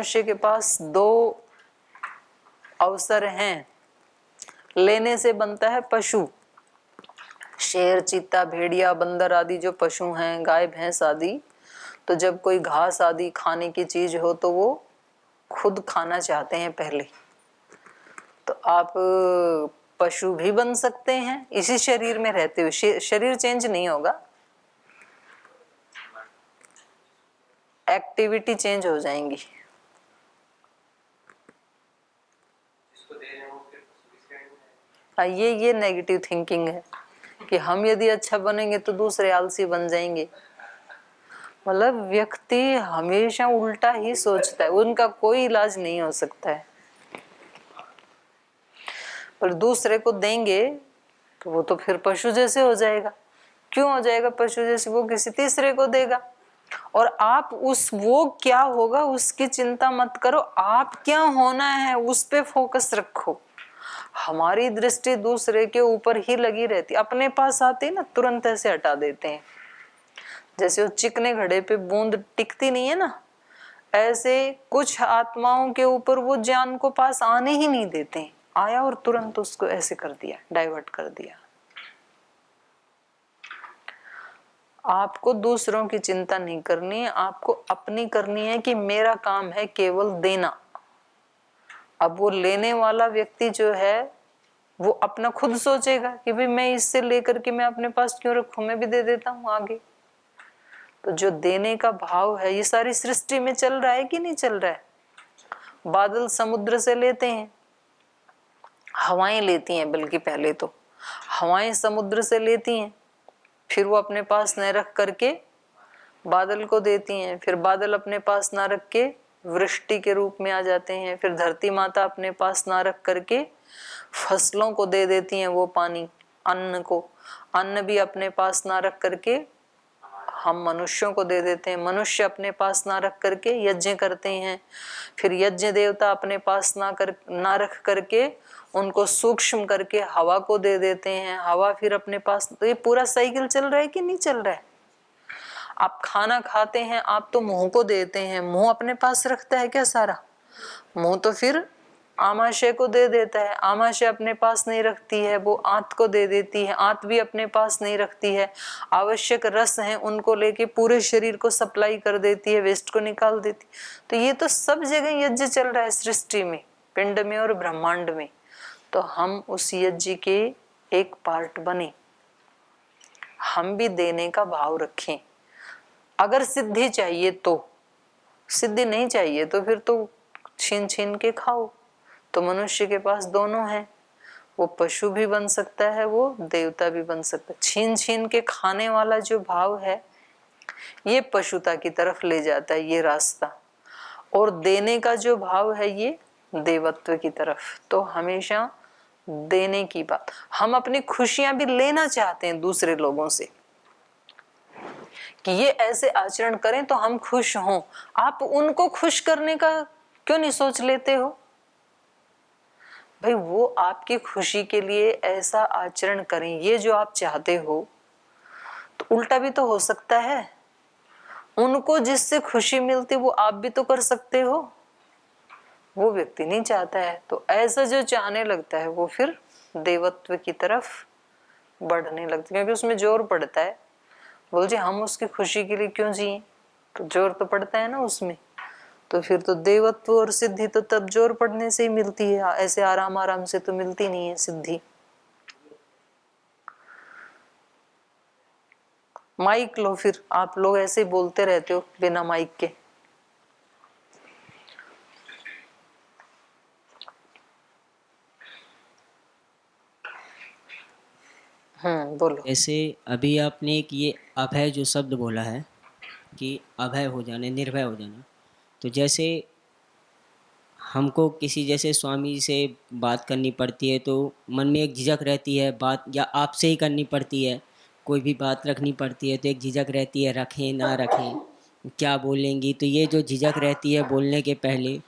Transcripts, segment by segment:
मनुष्य के पास दो अवसर हैं, लेने से बनता है पशु। शेर, चीता, भेड़िया, बंदर आदि जो पशु हैं, गाय भैंस आदि, तो जब कोई घास आदि खाने की चीज हो तो वो खुद खाना चाहते हैं पहले। तो आप पशु भी बन सकते हैं इसी शरीर में रहते हुए। शरीर चेंज नहीं होगा, एक्टिविटी चेंज हो जाएंगी। ये नेगेटिव थिंकिंग है कि हम यदि अच्छा बनेंगे तो दूसरे आलसी बन जाएंगे। मतलब व्यक्ति हमेशा उल्टा ही सोचता है, उनका कोई इलाज नहीं हो सकता है। पर दूसरे को देंगे तो वो तो फिर पशु जैसे हो जाएगा। क्यों हो जाएगा पशु जैसे? वो किसी तीसरे को देगा। और आप वो क्या होगा उसकी चिंता मत करो, आप क्या होना है उस पे फोकस रखो। हमारी दृष्टि दूसरे के ऊपर ही लगी रहती, अपने पास आते ना तुरंत ऐसे हटा देते हैं। जैसे वो चिकने घड़े पे बूंद टिकती नहीं है ना, ऐसे कुछ आत्माओं के ऊपर वो ज्ञान को पास आने ही नहीं देते। आया और तुरंत उसको ऐसे कर दिया, डाइवर्ट कर दिया। आपको दूसरों की चिंता नहीं करनी है, आपको अपनी करनी है कि मेरा काम है केवल देना। अब वो लेने वाला व्यक्ति जो है वो अपना खुद सोचेगा कि भाई मैं इससे लेकर के मैं अपने पास क्यों रखूं, मैं भी दे देता हूं आगे। तो जो देने का भाव है ये सारी सृष्टि में चल रहा है कि नहीं चल रहा है? बादल समुद्र से लेते हैं, हवाएं लेती हैं, बल्कि पहले तो हवाएं समुद्र से लेती हैं, फिर वो अपने पास न रख करके बादल को देती हैं, फिर बादल अपने पास ना रख के वृष्टि के रूप में आ जाते हैं, फिर धरती माता अपने पास ना रख करके फसलों को दे देती हैं वो पानी, अन्न को, अन्न भी अपने पास ना रख करके हम मनुष्यों को दे देते हैं, मनुष्य अपने पास ना रख करके यज्ञ करते हैं, फिर यज्ञ देवता अपने पास ना रख करके उनको सूक्ष्म करके हवा को दे देते हैं, हवा फिर अपने पास। तो ये पूरा साइकिल चल रहा है कि नहीं चल रहा है? आप खाना खाते हैं, आप तो मुंह को देते हैं, मुंह अपने पास रखता है क्या सारा? मुंह तो फिर आमाशय को दे देता है, आमाशय अपने पास नहीं रखती है, वो आंत को दे देती है, आंत भी अपने पास नहीं रखती है, आवश्यक रस हैं उनको लेके पूरे शरीर को सप्लाई कर देती है, वेस्ट को निकाल देती। तो ये तो सब जगह यज्ञ चल रहा है सृष्टि में, पिंड में और ब्रह्मांड में। तो हम उस यज्ञ के एक पार्ट बने, हम भी देने का भाव रखें। अगर सिद्धि चाहिए तो, सिद्धि नहीं चाहिए तो फिर तो छीन छीन के खाओ। तो मनुष्य के पास दोनों है, वो पशु भी बन सकता है, वो देवता भी बन सकता है। छीन छीन के खाने वाला जो भाव है ये पशुता की तरफ ले जाता है ये रास्ता, और देने का जो भाव है ये देवत्व की तरफ। तो हमेशा देने की बात, हम अपनी खुशियां भी लेना चाहते हैं दूसरे लोगों से कि ये ऐसे आचरण करें तो हम खुश हों। आप उनको खुश करने का क्यों नहीं सोच लेते हो? भाई वो आपकी खुशी के लिए ऐसा आचरण करें ये जो आप चाहते हो, तो उल्टा भी तो हो सकता है। उनको जिससे खुशी मिलती वो आप भी तो कर सकते हो, वो व्यक्ति नहीं चाहता है। तो ऐसा जो चाहने लगता है वो फिर देवत्व की तरफ बढ़ने लगता है, क्योंकि उसमें जोर पड़ता है। बोल जी हम उसकी खुशी के लिए क्यों जिए, तो जोर तो पड़ता है ना उसमें। तो फिर तो देवत्व और सिद्धि तो तब जोर पड़ने से ही मिलती है, ऐसे आराम आराम से तो मिलती नहीं है सिद्धि। माइक लो, फिर आप लोग ऐसे ही बोलते रहते हो बिना माइक के। बोलो। ऐसे अभी आपने एक ये अभय जो शब्द बोला है कि अभय हो जाना, निर्भय हो जाना, तो जैसे हमको किसी जैसे स्वामी से बात करनी पड़ती है तो मन में एक झिझक रहती है, बात या आपसे ही करनी पड़ती है, कोई भी बात रखनी पड़ती है तो एक झिझक रहती है, रखें ना रखें, क्या बोलेंगी। तो ये जो झिझक रहती है बोलने के पहले,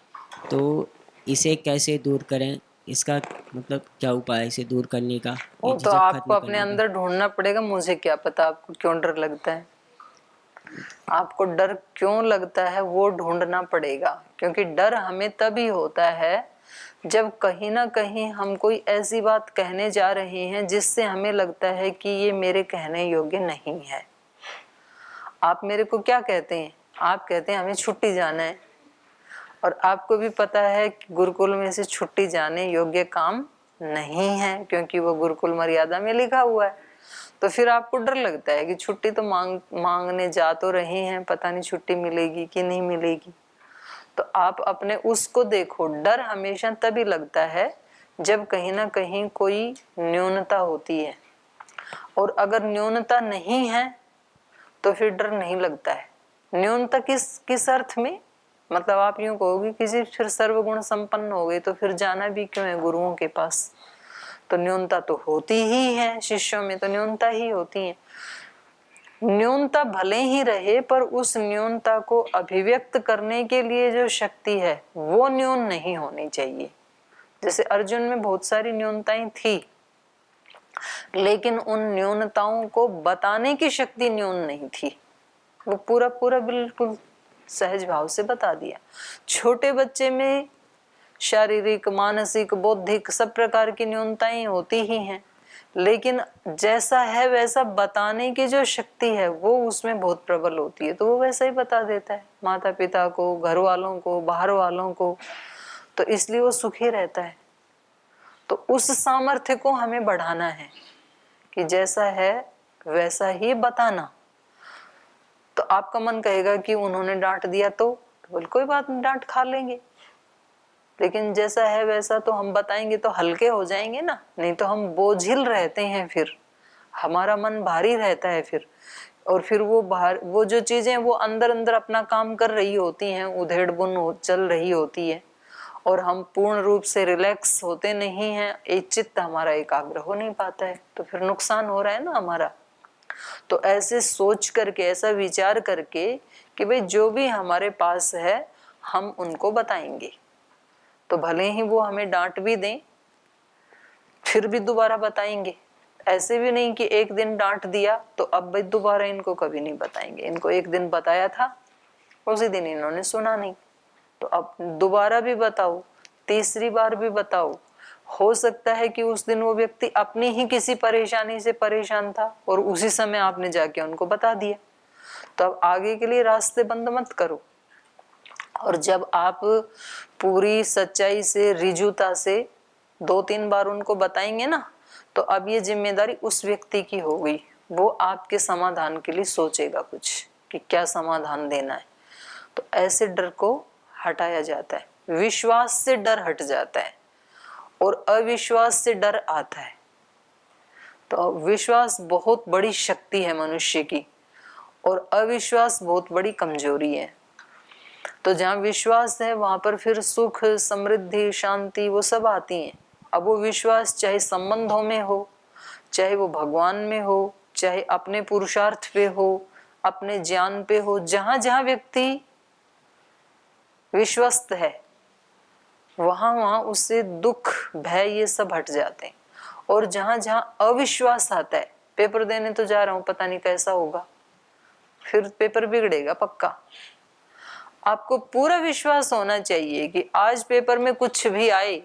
तो इसे कैसे दूर करें, इसका मतलब क्या उपाय है इसे दूर करने का, ये वो तो झिझक आपको खत्म अपने करने का? अंदर ढूंढना पड़ेगा, मुझे क्या पता आपको क्यों डर लगता है। आपको डर क्यों लगता है वो ढूंढना पड़ेगा, क्योंकि डर हमें तभी होता है जब कहीं ना कहीं हम कोई ऐसी बात कहने जा रहे हैं जिससे हमें लगता है कि ये मेरे कहने योग्य नहीं है। आप मेरे को क्या कहते हैं? आप कहते हैं हमें छुट्टी जाना है, और आपको भी पता है कि गुरुकुल में से छुट्टी जाने योग्य काम नहीं है, क्योंकि वो गुरुकुल मर्यादा में लिखा हुआ है। तो फिर आपको डर लगता है कि छुट्टी तो मांगने जा तो रहे हैं, पता नहीं छुट्टी मिलेगी कि नहीं मिलेगी। तो आप अपने उसको देखो, डर हमेशा तभी लगता है जब कहीं ना कहीं कोई न्यूनता होती है, और अगर न्यूनता नहीं है तो फिर डर नहीं लगता है। न्यूनता किस अर्थ में? मतलब आप यूं कहोगे किसी फिर सर्वगुण संपन्न हो गए तो फिर जाना भी क्यों है गुरुओं के पास? तो न्यूनता तो होती ही है, शिष्यों में तो न्यूनता ही होती है। न्यूनता भले ही रहे पर उस न्यूनता को अभिव्यक्त करने के लिए जो शक्ति है वो न्यून नहीं होनी चाहिए। जैसे अर्जुन में बहुत सारी न्यूनताएं थी, लेकिन उन न्यूनताओं को बताने की शक्ति न्यून नहीं थी। वो पूरा पूरा बिल्कुल सहज भाव से बता दिया। छोटे बच्चे में शारीरिक, मानसिक, बौद्धिक सब प्रकार की न्यूनताएं होती ही हैं, लेकिन जैसा है वैसा बताने की जो शक्ति है वो उसमें बहुत प्रबल होती है, तो वो वैसा ही बता देता है माता पिता को, घर वालों को, बाहर वालों को। तो इसलिए वो सुखी रहता है। तो उस सामर्थ्य को हमें बढ़ाना है कि जैसा है वैसा ही बताना। तो आपका मन कहेगा कि उन्होंने डांट दिया तो बोल कोई बात नहीं, डांट खा लेंगे, लेकिन जैसा है वैसा तो हम बताएंगे तो हल्के हो जाएंगे ना, नहीं तो हम बोझिल रहते हैं, फिर हमारा मन भारी रहता है फिर। और फिर वो जो चीजें वो अंदर अंदर अपना काम कर रही होती हैं, उधेड़ बुन चल रही होती है, और हम पूर्ण रूप से रिलैक्स होते नहीं हैं, एक चित्त हमारा एकाग्र हो नहीं पाता है, तो फिर नुकसान हो रहा है ना हमारा। तो ऐसे सोच करके, ऐसा विचार करके कि भाई जो भी हमारे पास है हम उनको बताएंगे, तो भले ही वो हमें डांट भी दें फिर भी दोबारा बताएंगे। ऐसे भी नहीं कि एक दिन डांट दिया तो अब भाई दोबारा इनको कभी नहीं बताएंगे, इनको एक दिन बताया था उसी दिन इन्होंने सुना नहीं, तो अब दोबारा भी बताओ, तीसरी बार भी बताओ। हो सकता है कि उस दिन वो व्यक्ति अपनी ही किसी परेशानी से परेशान था और उसी समय आपने जाके उनको बता दिया, तो अब आगे के लिए रास्ते बंद मत करो। और जब आप पूरी सच्चाई से, रिजुता से 2-3 बार उनको बताएंगे ना, तो अब ये जिम्मेदारी उस व्यक्ति की हो गई। वो आपके समाधान के लिए सोचेगा कुछ कि क्या समाधान देना है। तो ऐसे डर को हटाया जाता है, विश्वास से डर हट जाता है और अविश्वास से डर आता है। तो विश्वास बहुत बड़ी शक्ति है मनुष्य की, और अविश्वास बहुत बड़ी कमजोरी है। तो जहाँ विश्वास है वहां पर फिर सुख, समृद्धि, शांति वो सब आती हैं। अब वो विश्वास चाहे संबंधों में हो, चाहे वो भगवान में हो, चाहे अपने पुरुषार्थ पे हो, अपने ज्ञान पे हो, जहां जहां व्यक्ति विश्वस्त है वहां वहां उससे दुख, भय ये सब हट जाते हैं। और जहां जहां अविश्वास आता है, पेपर देने तो जा रहा हूं पता नहीं कैसा होगा, फिर पेपर बिगड़ेगा पक्का। आपको पूरा विश्वास होना चाहिए कि आज पेपर में कुछ भी आए,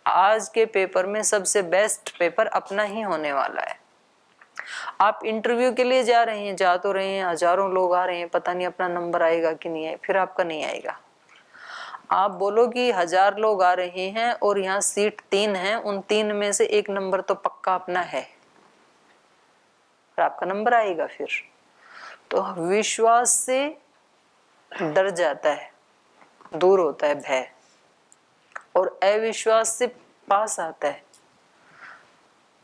आज के पेपर में सबसे बेस्ट पेपर अपना ही होने वाला है। आप इंटरव्यू के लिए जा रहे हैं, जा तो रहे हैं, हजारों लोग आ रहे हैं, पता नहीं अपना नंबर आएगा कि नहीं आए, फिर आपका नहीं आएगा। आप बोलो कि 1000 लोग आ रहे हैं और यहाँ सीट 3 है, उन 3 में से 1 नंबर तो पक्का अपना है, और आपका नंबर आएगा फिर। तो विश्वास से डर जाता है, दूर होता है भय, और अविश्वास से पास आता है।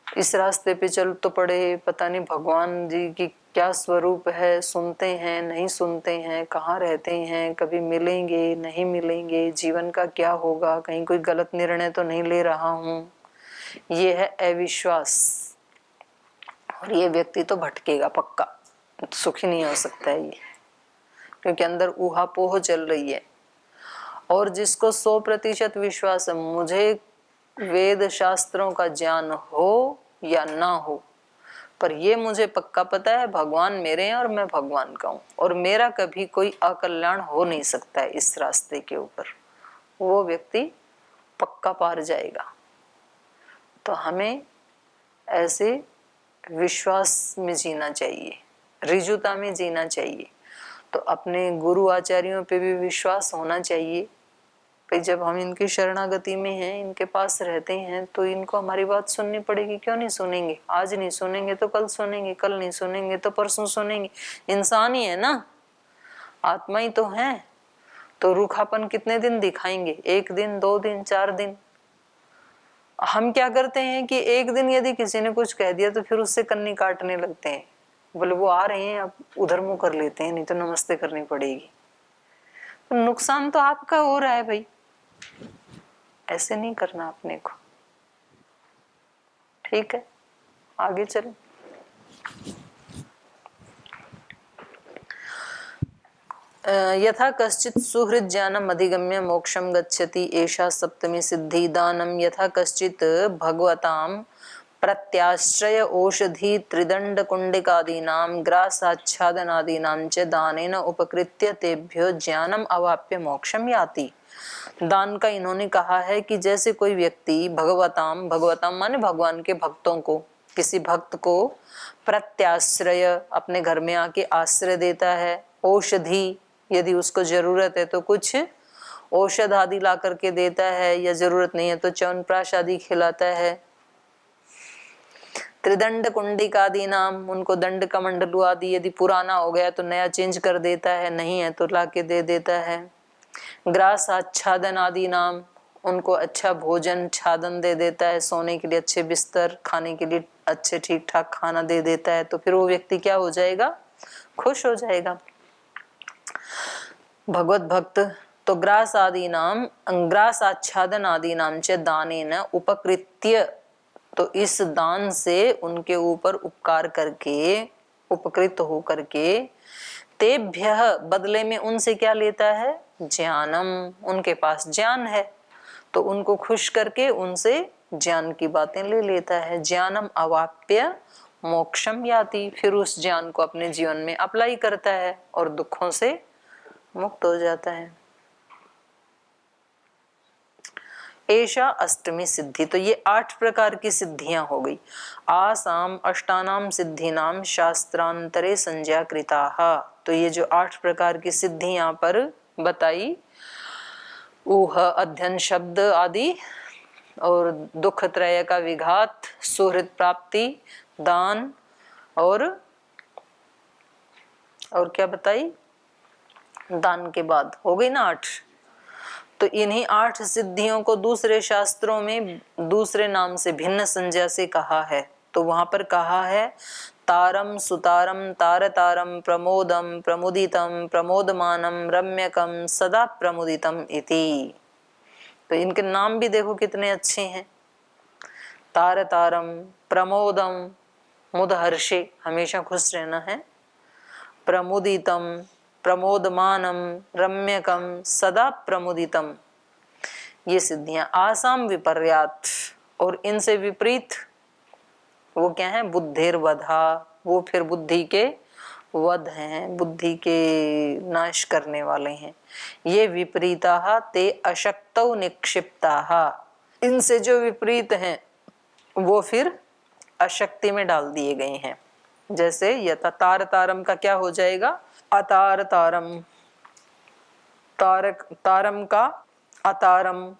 इस रास्ते पे चल तो पड़े, पता नहीं भगवान जी की क्या स्वरूप है, सुनते हैं नहीं सुनते हैं, कहाँ रहते हैं, कभी मिलेंगे नहीं मिलेंगे, जीवन का क्या होगा, कहीं कोई गलत निर्णय तो नहीं ले रहा हूँ। ये है अविश्वास, और ये व्यक्ति तो भटकेगा पक्का, सुखी नहीं हो सकता है ये, क्योंकि अंदर ऊहापोह चल रही है। और जिसको 100% विश्वास है, मुझे वेद शास्त्रों का ज्ञान हो या ना हो, पर ये मुझे पक्का पता है भगवान मेरे हैं और मैं भगवान का हूं, और मेरा कभी कोई अकल्याण हो नहीं सकता है इस रास्ते के ऊपर, वो व्यक्ति पक्का पार जाएगा। तो हमें ऐसे विश्वास में जीना चाहिए, ऋजुता में जीना चाहिए। तो अपने गुरु आचार्यों पे भी विश्वास होना चाहिए भाई, जब हम इनकी शरणागति में हैं, इनके पास रहते हैं, तो इनको हमारी बात सुननी पड़ेगी। क्यों नहीं सुनेंगे? आज नहीं सुनेंगे तो कल सुनेंगे, कल नहीं सुनेंगे तो परसों सुनेंगे। इंसान ही है ना, आत्मा ही तो है। तो रूखापन कितने दिन दिखाएंगे? 1 दिन, 2 दिन, 4 दिन। हम क्या करते हैं कि एक दिन यदि किसी ने कुछ कह दिया तो फिर उससे कन्नी काटने लगते हैं, बोले वो आ रहे हैं अब उधर मुंह कर लेते हैं, नहीं तो नमस्ते करनी पड़ेगी। तो नुकसान तो आपका हो रहा है भाई, ऐसे नहीं करना अपने को। ठीक है, आगे चलो। यथा कश्चित् सुहृद ज्ञानम अधिगम्य मोक्षम गच्छति एषा सप्तमी सिद्धि। दानम यथा कश्चित् भगवताम प्रत्याश्रय औषधि त्रिदंड कुंडिकादीनां ग्रासाच्छादनादीनां च दानेन उपकृत्य तेभ्यो ज्ञानम अवाप्य मोक्षम याति। दान का इन्होंने कहा है कि जैसे कोई व्यक्ति भगवताम, भगवताम माने भगवान के भक्तों को, किसी भक्त को प्रत्याश्रय अपने घर में आके आश्रय देता है, औषधि यदि उसको जरूरत है तो कुछ औषध आदि ला करके देता है, या जरूरत नहीं है तो च्यवनप्राश आदि खिलाता है। त्रिदंड कुंडिकादि नाम, उनको दंड कमंडलू आदि यदि पुराना हो गया तो नया चेंज कर देता है, नहीं है तो लाके दे देता है। ग्रास आच्छादन आदि नाम, उनको अच्छा भोजन छादन दे देता है, सोने के लिए अच्छे बिस्तर, खाने के लिए अच्छे ठीक ठाक खाना दे देता है। तो फिर वो व्यक्ति क्या हो जाएगा? खुश हो जाएगा, भगवत भक्त। तो ग्रास आदि नाम, ग्रास आच्छादन आदि नाम च दानेन उपकृत्य, तो इस दान से उनके ऊपर उपकार करके, उपकृत हो करके, तेभ्यः बदले में उनसे क्या लेता है? ज्ञानम, उनके पास ज्ञान है तो उनको खुश करके उनसे ज्ञान की बातें ले लेता है। ज्ञानम अवाप्य मोक्षम याति, फिर उस ज्ञान को अपने जीवन में अप्लाई करता है और दुखों से मुक्त हो जाता है। एषा अष्टमी सिद्धि, तो ये 8 प्रकार की सिद्धियां हो गई। आसाम अष्टानाम सिद्धिनाम शास्त्रांतरे संज्ञा कृताः, तो ये जो 8 प्रकार की सिद्धि यहाँ पर बताई, ऊह अध्ययन शब्द आदि, और दुख त्रय का विघात, सुहृद प्राप्ति, दान, और क्या बताई? दान के बाद हो गई ना 8। तो इन्हीं 8 सिद्धियों को दूसरे शास्त्रों में दूसरे नाम से, भिन्न संज्ञा से कहा है। तो वहां पर कहा है तारम सुतारम तारतारम प्रमोदम प्रमुदितम प्रमोदमानम रम्यकम सदा प्रमुदितम इति। तो इनके नाम भी देखो कितने अच्छे हैं। तारतारम, प्रमोदम, मुदहर्षे, हमेशा खुश रहना है। प्रमुदितम, प्रमोदमानम, रम्यकम, सदा प्रमुदितम, ये सिद्धियां। आसाम विपर्यात, और इनसे विपरीत वो क्या है? बुद्धिर्वधा, वो फिर बुद्धि के वध हैं, बुद्धि के नाश करने वाले हैं। ये विपरीताः ते अशक्तौ निक्षिप्ताः, इनसे जो विपरीत हैं वो फिर अशक्ति में डाल दिए गए हैं। जैसे यथा तार तारम का क्या हो जाएगा? अतार तारम, तारक तारम का अतारम,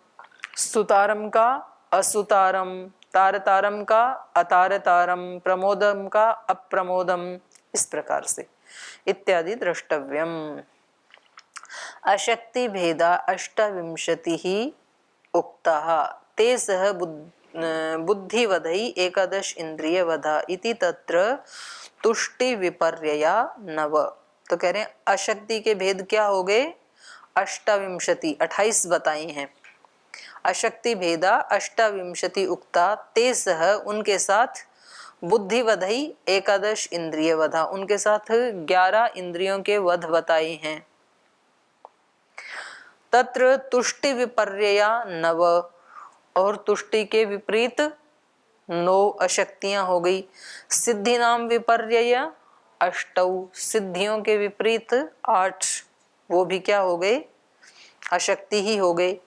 सुतारम का असुतारम, तार तारम का अतार तारम, प्रमोदम का अप्रमोदम, इस प्रकार से इत्यादि द्रष्टव्यम। अशक्ति भेदा अष्टाविंशति ही उक्तः ते सह बुद्धिवधै एकादश इंद्रिय वधा इति तत्र तुष्टि विपर्यया नव। तो कह रहे हैं अशक्ति के भेद क्या हो गए? अष्टाविंशति, 28 बताए हैं। अशक्ति भेदा अष्टाविंशति उक्ता ते सह, उनके साथ, बुद्धिवधई एकादश इंद्रिय वधा, उनके साथ 11 इंद्रियों के वध बताए हैं। तत्र तुष्टि विपर्यया नव, और तुष्टि के विपरीत 9 अशक्तियां हो गई। सिद्धि नाम विपर्यय अष्टौ, सिद्धियों के विपरीत 8, वो भी क्या हो गए, अशक्ति ही हो गए।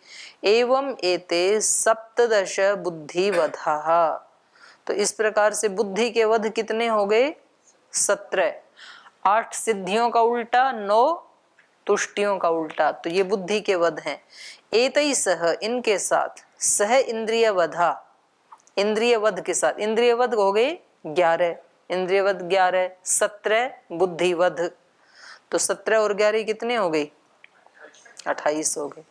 एवं एते सप्तदश बुद्धि वधाः, तो इस प्रकार से बुद्धि के वध कितने हो गए, 17। 8 सिद्धियों का उल्टा, 9 तुष्टियों का उल्टा, तो ये बुद्धि के वध हैं। एतै सह, इनके साथ, सह इंद्रिय वधा, इंद्रिय वध के साथ, इंद्रिय वध हो गए 11, इंद्रिय वध 11, 17 बुद्धि वध, तो 17 और 11 कितने हो गई, 28 हो गए।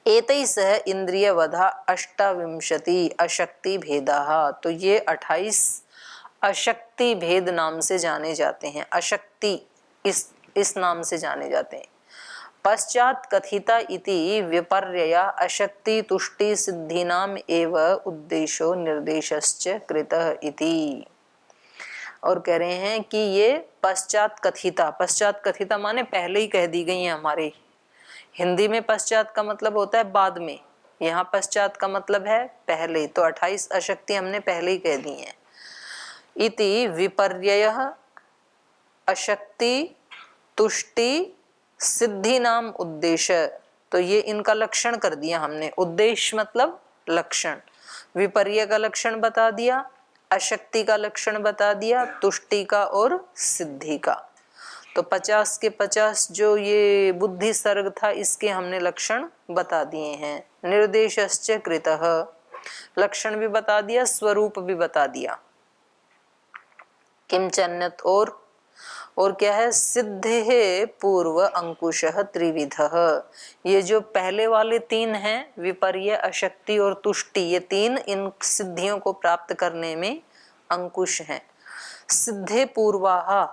एतै सह इंद्रिय वधा अष्टाविंशति अशक्ति भेदा, तो ये 28 अशक्ति भेद नाम से जाने जाते हैं, अशक्ति इस नाम से जाने जाते हैं। पश्चात कथिता इति विपर्यया अशक्ति तुष्टि सिद्धिनाम एव उद्देशो निर्देशश्च कृतः इति, और कह रहे हैं कि ये पश्चात कथिता, पश्चात कथिता माने पहले ही कह दी गई है। हमारे हिंदी में पश्चात का मतलब होता है बाद में, यहाँ पश्चात का मतलब है पहले, तो 28 अशक्ति हमने पहले ही कह दी हैं। इति विपर्ययः अशक्ति तुष्टि सिद्धि नाम उद्देश्य, तो ये इनका लक्षण कर दिया हमने, उद्देश्य मतलब लक्षण, विपर्य का लक्षण बता दिया, अशक्ति का लक्षण बता दिया, तुष्टि का और सिद्धि का। तो 50 के 50 जो ये बुद्धि सर्ग था इसके हमने लक्षण बता दिए हैं। निर्देशश्च कृतः, लक्षण भी बता दिया, स्वरूप भी बता दिया। किंचन्यत, और क्या है, सिद्धे पूर्व अंकुशः त्रिविधः, ये जो पहले वाले 3 हैं, विपर्य अशक्ति और तुष्टि, ये 3 इन सिद्धियों को प्राप्त करने में अंकुश हैं। सिद्धे पूर्वाः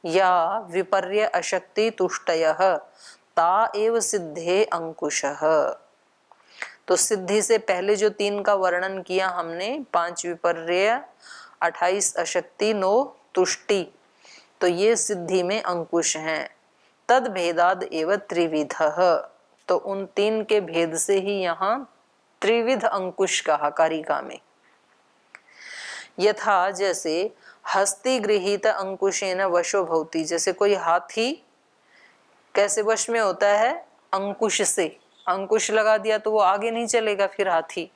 या विपर्य अशक्ति तुष्टयः ता एव सिद्धे अंकुशः, तो सिद्धि से पहले जो 3 का वर्णन किया हमने, 5 विपर्य 28 अशक्ति 9 तुष्टि, तो ये सिद्धि में अंकुश हैं। तद भेदाद एव त्रिविधः, तो उन 3 के भेद से ही यहाँ त्रिविध अंकुश कहा कारिका में। यथा, जैसे हस्ति गृहीत अंकुशेन वशो भवति, जैसे कोई हाथी कैसे वश में होता है, अंकुश से, अंकुश लगा दिया तो वो आगे नहीं चलेगा फिर हाथी,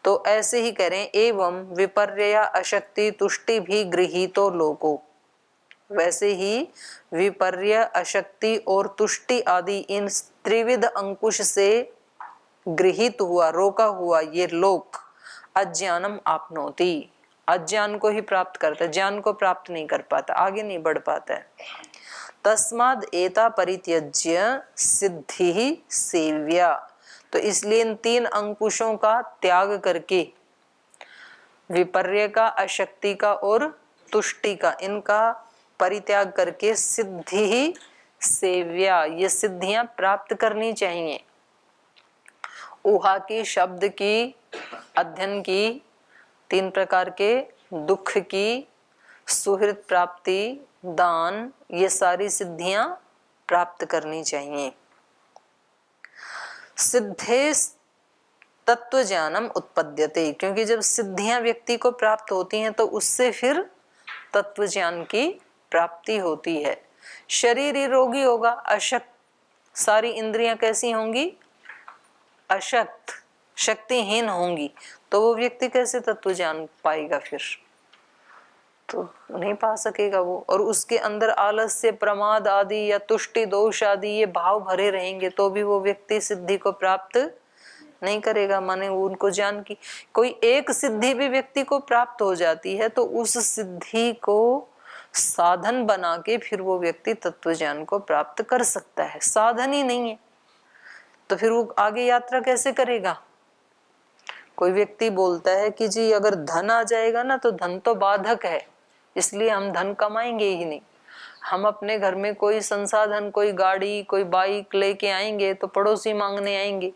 तो ऐसे ही करें। एवं विपर्यया अशक्ति तुष्टि भी गृहीतो लोको, वैसे ही विपर्य अशक्ति और तुष्टि आदि इन त्रिविध अंकुश से गृहीत हुआ, रोका हुआ ये लोक अज्ञानम आपनोति, अज्ञान को ही प्राप्त करता है, ज्ञान को प्राप्त नहीं कर पाता, आगे नहीं बढ़ पाता है। तस्माद एता परित्यज्य सिद्धि सेव्या, तो इसलिए इन 3 अंकुशों का त्याग करके, विपर्य का, अशक्ति का और तुष्टि का, इनका परित्याग करके सिद्धि ही सेव्या, ये सिद्धियां प्राप्त करनी चाहिए। ऊहा की, शब्द की, अध्ययन की, 3 प्रकार के, दुख की, सुहृद प्राप्ति, दान, ये सारी सिद्धियां प्राप्त करनी चाहिए। सिद्धे तत्व ज्ञानम उत्पद्यते, क्योंकि जब सिद्धियां व्यक्ति को प्राप्त होती हैं तो उससे फिर तत्व ज्ञान की प्राप्ति होती है। शरीर ही रोगी होगा, अशक्त, सारी इंद्रियां कैसी होंगी, अशक्त, शक्तिहीन होंगी, तो वो व्यक्ति कैसे तत्व ज्ञान पाएगा, फिर तो नहीं पा सकेगा वो। और उसके अंदर आलस्य, प्रमाद आदि या तुष्टि दोष आदि ये भाव भरे रहेंगे तो भी वो व्यक्ति सिद्धि को प्राप्त नहीं करेगा। माने उनको ज्ञान की कोई एक सिद्धि भी व्यक्ति को प्राप्त हो जाती है तो उस सिद्धि को साधन बना के फिर वो व्यक्ति तत्व ज्ञान को प्राप्त कर सकता है। साधन ही नहीं है तो फिर वो आगे यात्रा कैसे करेगा। कोई व्यक्ति बोलता है कि जी अगर धन आ जाएगा ना तो धन तो बाधक है, इसलिए हम धन कमाएंगे ही नहीं। हम अपने घर में कोई संसाधन, कोई गाड़ी, कोई बाइक लेके आएंगे तो पड़ोसी मांगने आएंगे,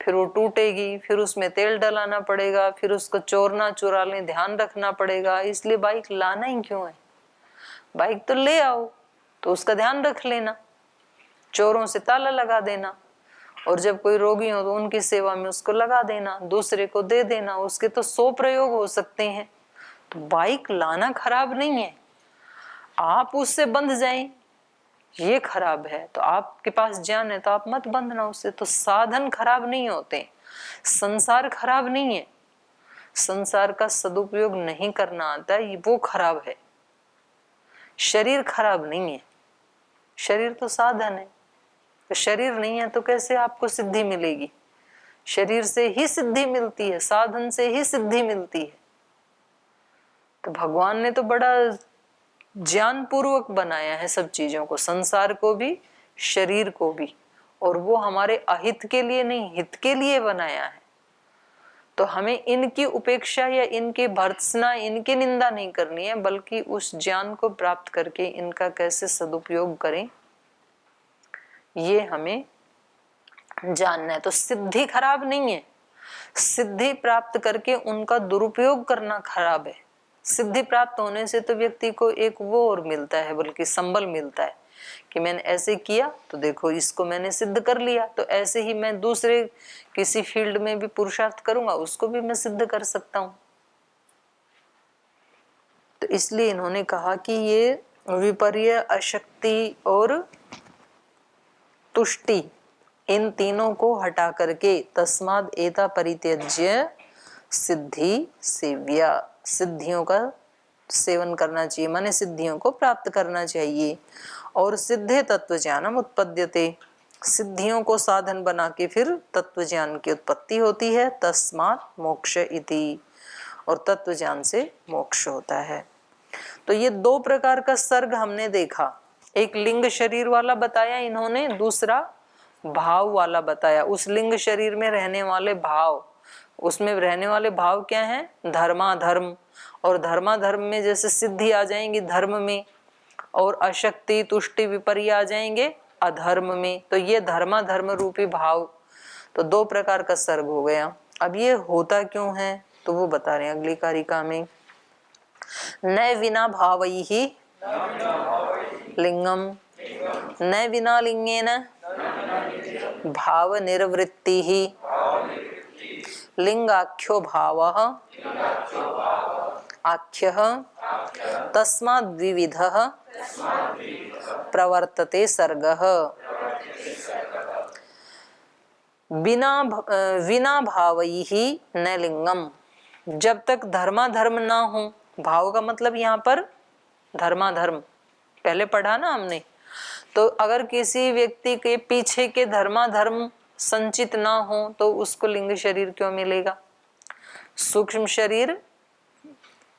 फिर वो टूटेगी, फिर उसमें तेल डलाना पड़ेगा, फिर उसको चोरना चुरा लें, ध्यान रखना पड़ेगा। इसलिए बाइक लाना ही क्यों है, बाइक तो ले आओ तो उसका ध्यान रख लेना, चोरों से ताला लगा देना। और जब कोई रोगी हो तो उनकी सेवा में उसको लगा देना, दूसरे को दे देना, उसके तो 100 प्रयोग हो सकते हैं। तो बाइक लाना खराब नहीं है, आप उससे बंध जाएं ये खराब है। तो आपके पास ज्ञान है तो आप मत बंधना उससे। तो साधन खराब नहीं होते, संसार खराब नहीं है, संसार का सदुपयोग नहीं करना आता है वो खराब है। शरीर खराब नहीं है, शरीर तो साधन है। तो शरीर नहीं है तो कैसे आपको सिद्धि मिलेगी? शरीर से ही सिद्धि मिलती है, साधन से ही सिद्धि मिलती है। तो भगवान ने तो बड़ा ज्ञान पूर्वक बनाया है सब चीजों को, संसार को भी शरीर को भी, और वो हमारे अहित के लिए नहीं हित के लिए बनाया है। तो हमें इनकी उपेक्षा या इनकी भर्त्सना, इनकी निंदा नहीं करनी है, बल्कि उस ज्ञान को प्राप्त करके इनका कैसे सदुपयोग करें ये हमें जानना है। तो सिद्धि खराब नहीं है, सिद्धि प्राप्त करके उनका दुरुपयोग करना खराब है। सिद्धि प्राप्त होने से तो व्यक्ति को एक वो और मिलता है, बल्कि संबल मिलता है कि मैंने ऐसे किया तो देखो इसको मैंने सिद्ध कर लिया, तो ऐसे ही मैं दूसरे किसी फील्ड में भी पुरुषार्थ करूंगा, उसको भी मैं सिद्ध कर सकता हूं। तो इसलिए इन्होंने कहा कि ये विपर्य, अशक्ति और तुष्टि, इन तीनों को हटा करके तस्माद एता परित्यज्य सिद्धि सेव्या, सिद्धियों का सेवन करना चाहिए, माने सिद्धियों को प्राप्त करना चाहिए। और सिद्धे तत्व ज्ञानम उत्पद्यते, सिद्धियों को साधन बना के फिर तत्व ज्ञान की उत्पत्ति होती है। तस्मात् मोक्ष इति, और तत्व ज्ञान से मोक्ष होता है। तो ये 2 प्रकार का सर्ग हमने देखा, एक लिंग शरीर वाला बताया इन्होंने, दूसरा भाव वाला बताया। उस लिंग शरीर में रहने वाले भाव, उसमें रहने वाले भाव क्या हैं? धर्माधर्म, और धर्माधर्म में जैसे सिद्धि आ जाएंगी धर्म में, और अशक्ति, तुष्टि, विपर्य आ जाएंगे अधर्म में। तो ये धर्माधर्म रूपी भाव, तो 2 प्रकार का सर्ग हो गया। अब ये होता क्यों है तो वो बता रहे हैं अगली कारिका में। न विना भावैहि लिंगम न विना लिंगेन भाव निर्वृत्तिः लिंगाख्यो भावः आख्यः तस्माद् द्विविधः प्रवर्तते सर्गः। विना भावैहि न लिंगम, जब तक धर्माधर्म ना हो, भाव का मतलब यहाँ पर धर्माधर्म पहले पढ़ा ना हमने, तो अगर किसी व्यक्ति के पीछे के धर्माधर्म संचित ना हो तो उसको लिंग शरीर क्यों मिलेगा? सूक्ष्म शरीर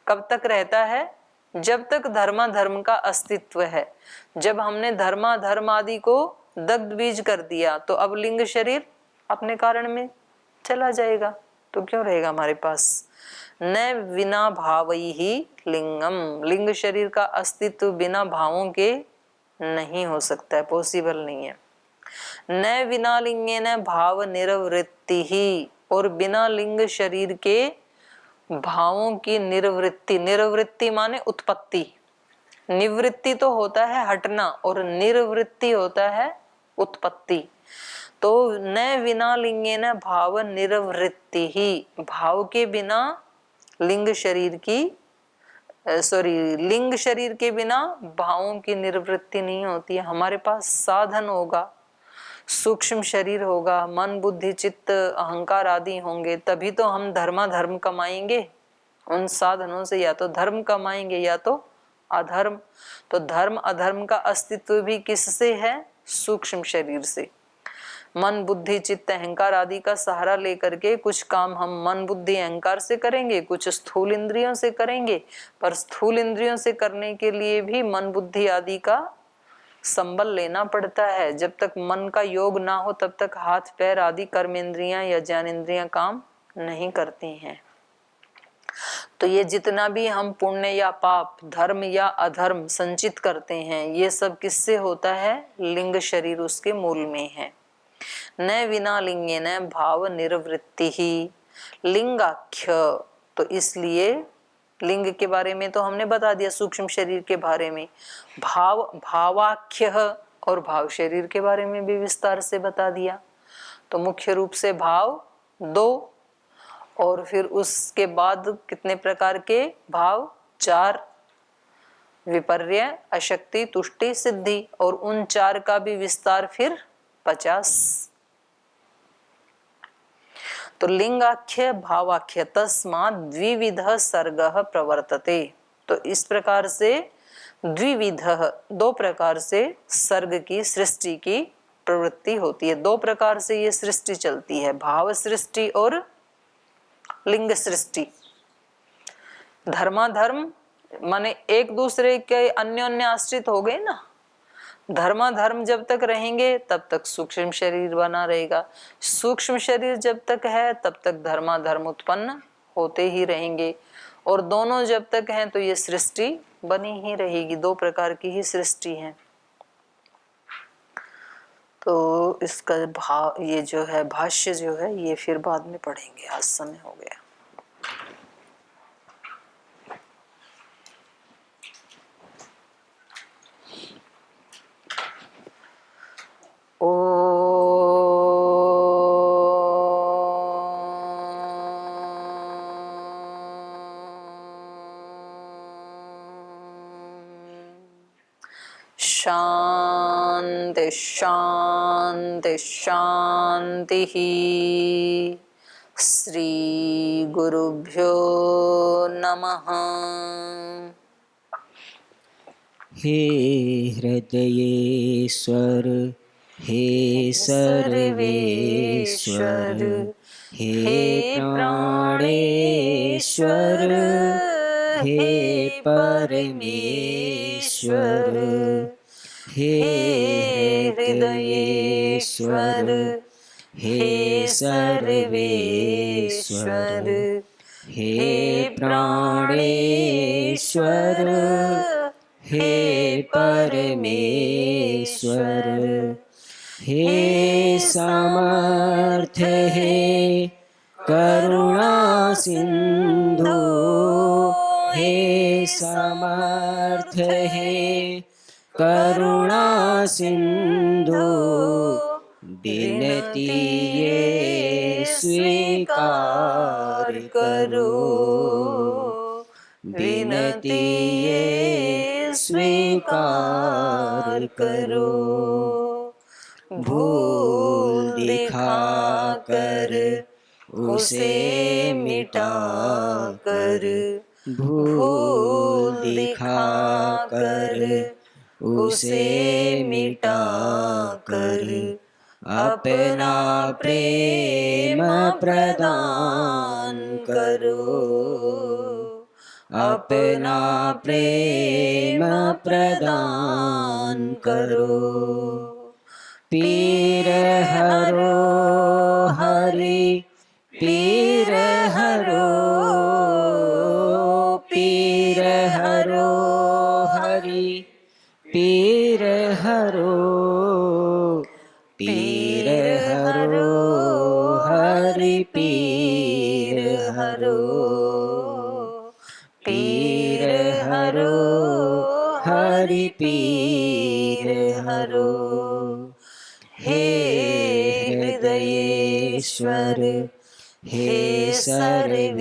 कब तक रहता है? जब तक धर्माधर्म का अस्तित्व है। जब हमने धर्माधर्म आदि को दग्ध बीज कर दिया तो अब लिंग शरीर अपने कारण में चला जाएगा, तो क्यों रहेगा हमारे पास? न विना भावैहि लिंगम, लिंग शरीर का अस्तित्व बिना भावों के नहीं हो सकता है, पॉसिबल नहीं है। न विना लिंगेन भाव निरवृत्ति ही, और बिना लिंग शरीर के भावों की निवृत्ति, निवृत्ति माने उत्पत्ति, निवृत्ति तो होता है हटना और निवृत्ति होता है उत्पत्ति। तो न विना लिंगेन भाव निवृत्ति ही, भाव के बिना लिंग शरीर की लिंग शरीर के बिना भावों की निवृत्ति नहीं होती है। हमारे पास साधन होगा, सूक्ष्म शरीर होगा, मन बुद्धि चित्त अहंकार आदि होंगे, तभी तो हम धर्माधर्म कमाएंगे। उन साधनों से या तो धर्म कमाएंगे या तो अधर्म। तो धर्म अधर्म का अस्तित्व भी किससे है? सूक्ष्म शरीर से। मन बुद्धि चित्त अहंकार आदि का सहारा लेकर के कुछ काम हम मन बुद्धि अहंकार से करेंगे, कुछ स्थूल इंद्रियों से करेंगे, पर स्थूल इंद्रियों से करने के लिए भी मन बुद्धि आदि का संबल लेना पड़ता है। जब तक मन का योग ना हो तब तक हाथ पैर आदि कर्मेंद्रियां या ज्ञानेंद्रियां काम नहीं करती हैं। तो ये जितना भी हम पुण्य या पाप, धर्म या अधर्म संचित करते हैं, ये सब किससे होता है? लिंग शरीर उसके मूल में है। न विना लिंगेन भाव निवृत्ति ही लिंगाख्य, तो इसलिए लिंग के बारे में तो हमने बता दिया, सूक्ष्म शरीर के बारे में। भाव भावाख्य और भाव शरीर के बारे में भी विस्तार से बता दिया। तो मुख्य रूप से भाव 2, और फिर उसके बाद कितने प्रकार के भाव? 4, विपर्य, अशक्ति, तुष्टि, सिद्धि, और उन 4 का भी विस्तार फिर 50। तो लिंगाख्य भावाख्य तस्मात् द्विविधः सर्गः प्रवर्तते। तो इस प्रकार से द्विविधः 2 प्रकार से सर्ग की सृष्टि की प्रवृत्ति होती है। 2 प्रकार से ये सृष्टि चलती है, भाव सृष्टि और लिंग सृष्टि। धर्माधर्म माने एक दूसरे के अन्योन्य आश्रित हो गए ना। धर्माधर्म जब तक रहेंगे तब तक सूक्ष्म शरीर बना रहेगा, सूक्ष्म शरीर जब तक है तब तक धर्माधर्म उत्पन्न होते ही रहेंगे, और दोनों जब तक हैं तो ये सृष्टि बनी ही रहेगी। 2 प्रकार की ही सृष्टि है। तो इसका भाव ये जो है भाष्य जो है ये फिर बाद में पढ़ेंगे, आज समय हो गया। शांति शांति शांति। श्री गुरुभ्यो नमः। हे हृदयेश्वर हे सर्वेश्वर हे प्राणेश्वर हे परमेश्वर हे हृदयेश्वर हे सर्वेश्वर हे प्राणेश्वर हे परमेश्वर हे समर्थ हे करुणा सिंधु हे समर्थ हे करुणा सिंधु विनती ये स्वीकार करो विनती ये स्वीकार करो। भूल दिखाकर उसे मिटा कर भूल दिखाकर उसे मिटा कर अपना प्रेम प्रदान करो अपना प्रेम प्रदान करो। पीर हरो हरि पीर हरो पीर हरो हरि पीर हरो पीर हरो हरि पीर हरो पीर हरो हरि पीर हरो। हे हृदयेश्वर हे सर्वेश्वर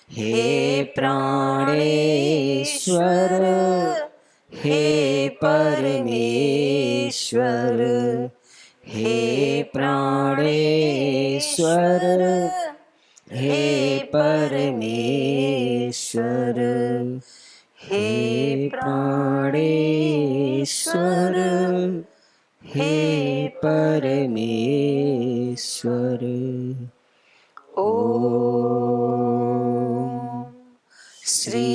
हे प्राणेश्वर हे परमेश्वर हे प्राणेश्वर हे परमेश्वर हे प्राणेश्वर हे परमेश्वर। ओम श्री